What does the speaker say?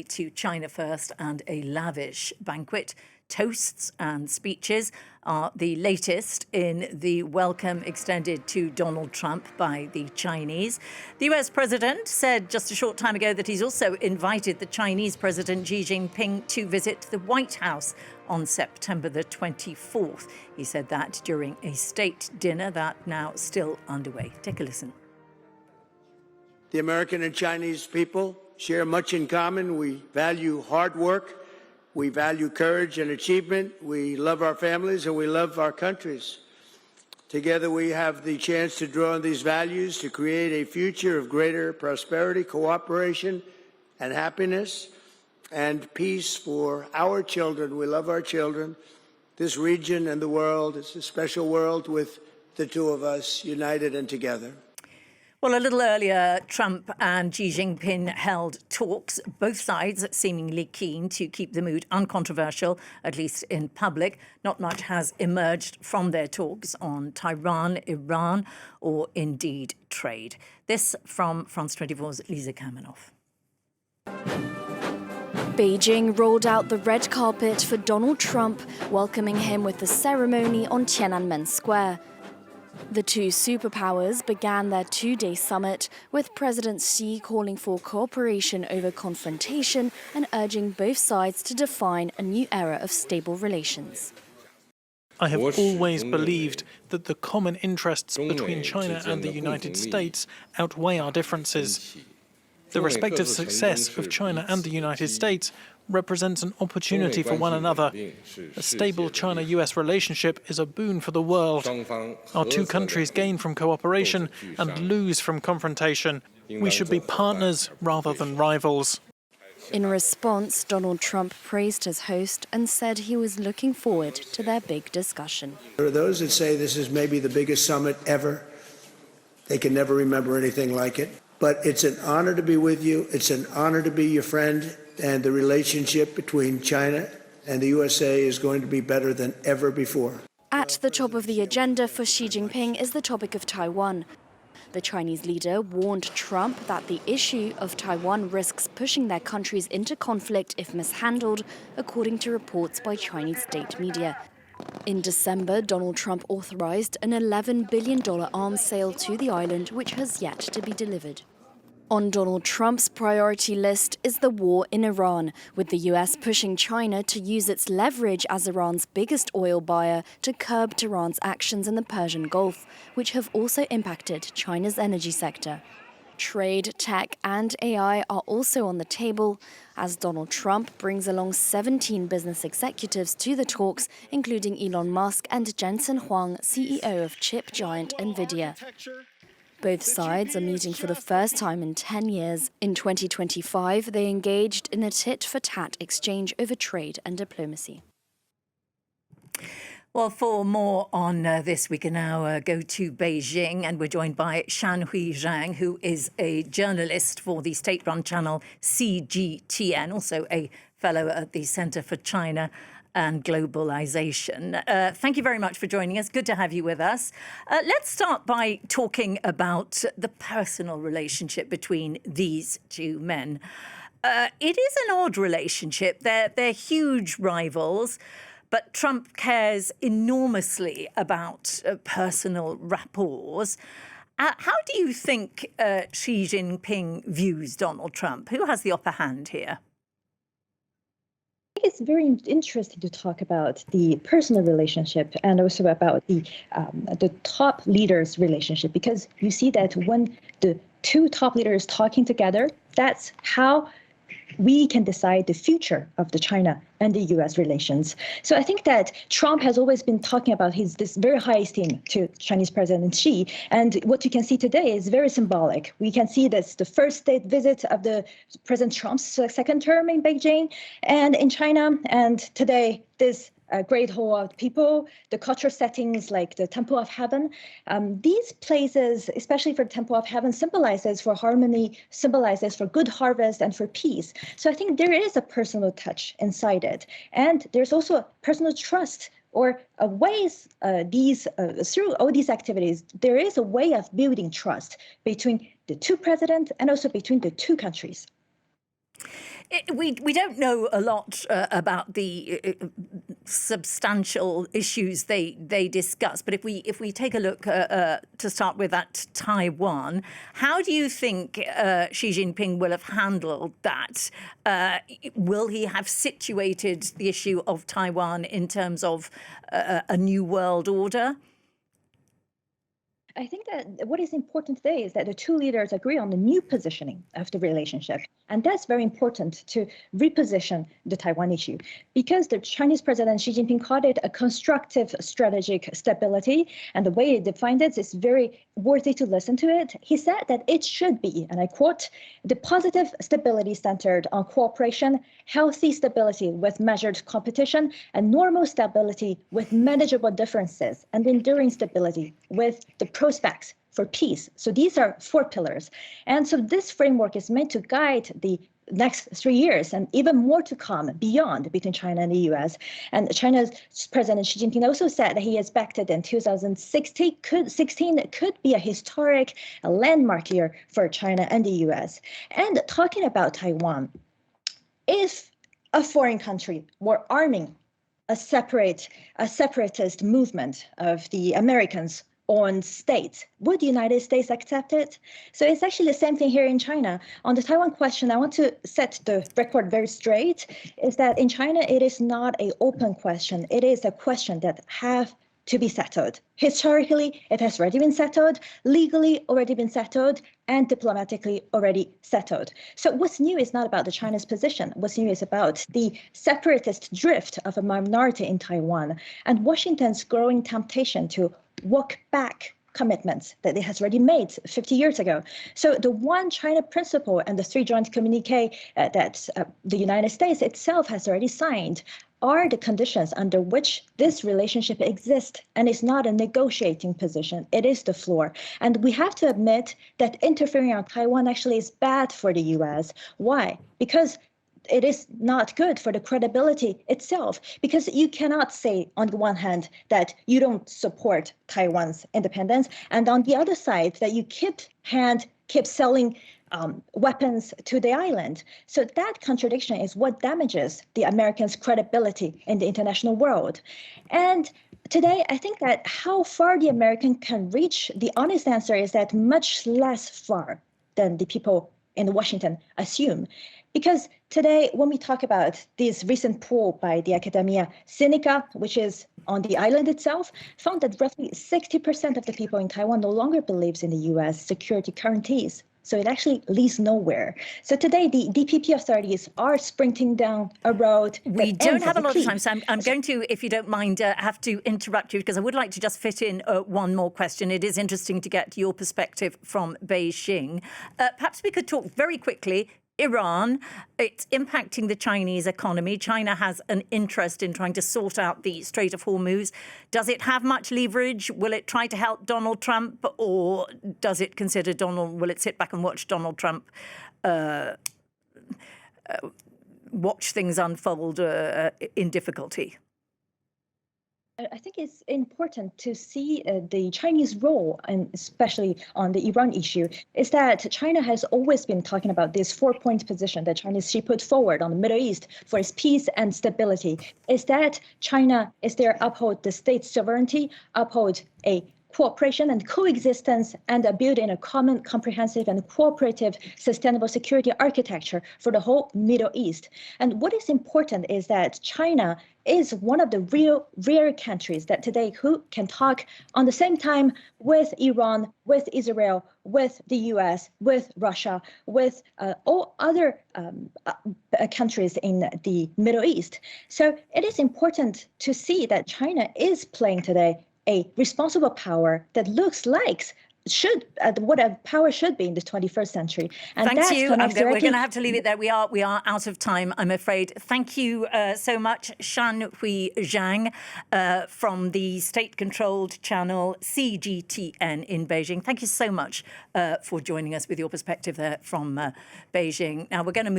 to China First and a lavish banquet. Toasts and speeches are the latest in the welcome extended to Donald Trump by the Chinese. The US president said just a short time ago that he's also invited the Chinese President Xi Jinping to visit the White House on September the 24th. He said that during a state dinner that now still underway. Take a listen. The American and Chinese people share much in common. We value hard work. We value courage and achievement. We love our families and we love our countries. Together we have the chance to draw on these values to create a future of greater prosperity, cooperation, and happiness and peace for our children. We love our children. This region and the world, it's a special world with the two of us united and together. Well, a little earlier, Trump and Xi Jinping held talks, both sides seemingly keen to keep the mood uncontroversial, at least in public. Not much has emerged from their talks on Taiwan, Iran, or indeed trade. This from France 24's Lisa Kamenoff. Beijing rolled out the red carpet for Donald Trump, welcoming him with a ceremony on Tiananmen Square. The two superpowers began their two-day summit, with President Xi calling for cooperation over confrontation and urging both sides to define a new era of stable relations. I have always believed that the common interests between China and the United States outweigh our differences. The respective success of China and the United States represents an opportunity for one another. A stable China-US relationship is a boon for the world. Our two countries gain from cooperation and lose from confrontation. We should be partners rather than rivals. In response, Donald Trump praised his host and said he was looking forward to their big discussion. There are those that say this is maybe the biggest summit ever. They can never remember anything like it. But it's an honor to be with you. It's an honor to be your friend. And the relationship between China and the USA is going to be better than ever before. At the top of the agenda for Xi Jinping is the topic of Taiwan. The Chinese leader warned Trump that the issue of Taiwan risks pushing their countries into conflict if mishandled, according to reports by Chinese state media. In December, Donald Trump authorized an $11 billion arms sale to the island, which has yet to be delivered. On Donald Trump's priority list is the war in Iran, with the US pushing China to use its leverage as Iran's biggest oil buyer to curb Tehran's actions in the Persian Gulf, which have also impacted China's energy sector. Trade, tech and AI are also on the table, as Donald Trump brings along 17 business executives to the talks, including Elon Musk and Jensen Huang, CEO of chip giant NVIDIA. Both sides are meeting for the first time in 10 years. In 2025, they engaged in a tit-for-tat exchange over trade and diplomacy. Well, for more on this, we can now go to Beijing, and we're joined by Shanhui ZHANG, who is a journalist for the state-run channel CGTN, also a fellow at the Center for China and Globalisation. Thank you very much for joining us. Good to have you with us. Let's start by talking about the personal relationship between these two men. It is an odd relationship. They're huge rivals, but Trump cares enormously about personal rapports. How do you think Xi Jinping views Donald Trump? Who has the upper hand here? It's very interesting to talk about the personal relationship and also about the top leaders' relationship, because you see that when the two top leaders talking together, that's how we can decide the future of the China and the U.S. relations. So I think that Trump has always been talking about this very high esteem to Chinese President Xi. And what you can see today is very symbolic. We can see that's the first state visit of the President Trump's second term in Beijing and in China. And today, this great hall of people, the cultural settings like the Temple of Heaven. These places, especially for the Temple of Heaven, symbolizes for harmony, symbolizes for good harvest and for peace. So I think there is a personal touch inside it. And there's also a personal trust, or ways through all these activities, there is a way of building trust between the two presidents and also between the two countries. We don't know a lot about the substantial issues they discuss, but if we take a look to start with at Taiwan, how do you think Xi Jinping will have handled that? Will he have situated the issue of Taiwan in terms of a new world order? I think that what is important today is that the two leaders agree on the new positioning of the relationship. And that's very important to reposition the Taiwan issue, because the Chinese President Xi Jinping called it a constructive strategic stability. And the way he defined it is very worthy to listen to it. He said that it should be, and I quote, the positive stability centered on cooperation, healthy stability with measured competition, and normal stability with manageable differences, and enduring stability with the prospects for peace. So these are 4 pillars. And so this framework is meant to guide the next 3 years and even more to come beyond between China and the US. And China's President Xi Jinping also said that he expected in 2016 could be a historic landmark year for China and the US. And talking about Taiwan, if a foreign country were arming a separatist movement of the Americans on states, would the United States accept it? So it's actually the same thing here in China. On the Taiwan question, I want to set the record very straight, is that in China, it is not an open question. It is a question that have to be settled. Historically, it has already been settled, legally already been settled, and diplomatically already settled. So what's new is not about the China's position. What's new is about the separatist drift of a minority in Taiwan and Washington's growing temptation to walk back commitments that it has already made 50 years ago. So the one China principle and the 3 joint communique that the United States itself has already signed are the conditions under which this relationship exists, and it's not a negotiating position. It is the floor. And we have to admit that interfering on Taiwan actually is bad for the US. Why? Because it is not good for the credibility itself, because you cannot say on the one hand that you don't support Taiwan's independence, and on the other side that you keep selling weapons to the island. So that contradiction is what damages the Americans' credibility in the international world. And today, I think that how far the American can reach, the honest answer is that much less far than the people in Washington assume. Because today, when we talk about this recent poll by the academia Sinica, which is on the island itself, found that roughly 60% of the people in Taiwan no longer believes in the U.S. security guarantees. So it actually leads nowhere. So today, the DPP authorities are sprinting down a road. We don't have a lot of time, so I'm going to, if you don't mind, have to interrupt you, because I would like to just fit in one more question. It is interesting to get your perspective from Beijing. Perhaps we could talk very quickly. Iran, it's impacting the Chinese economy. China has an interest in trying to sort out the Strait of Hormuz. Does it have much leverage? Will it try to help Donald Trump, or does it consider will it sit back and watch Donald Trump watch things unfold in difficulty? I think it's important to see the Chinese role, and especially on the Iran issue, is that China has always been talking about this 4-point position that Xi put forward on the Middle East for its peace and stability. Is that China is there uphold the state's sovereignty, uphold a cooperation and coexistence, and building a common, comprehensive, and cooperative sustainable security architecture for the whole Middle East. And what is important is that China is one of the rare countries that today who can talk on the same time with Iran, with Israel, with the US, with Russia, with all other countries in the Middle East. So it is important to see that China is playing today a responsible power that looks like what a power should be in the 21st century. And thank you. We're going to have to leave it there. We are out of time, I'm afraid. Thank you so much, Shanhui ZHANG from the state-controlled channel CGTN in Beijing. Thank you so much for joining us with your perspective there from Beijing. Now we're going to move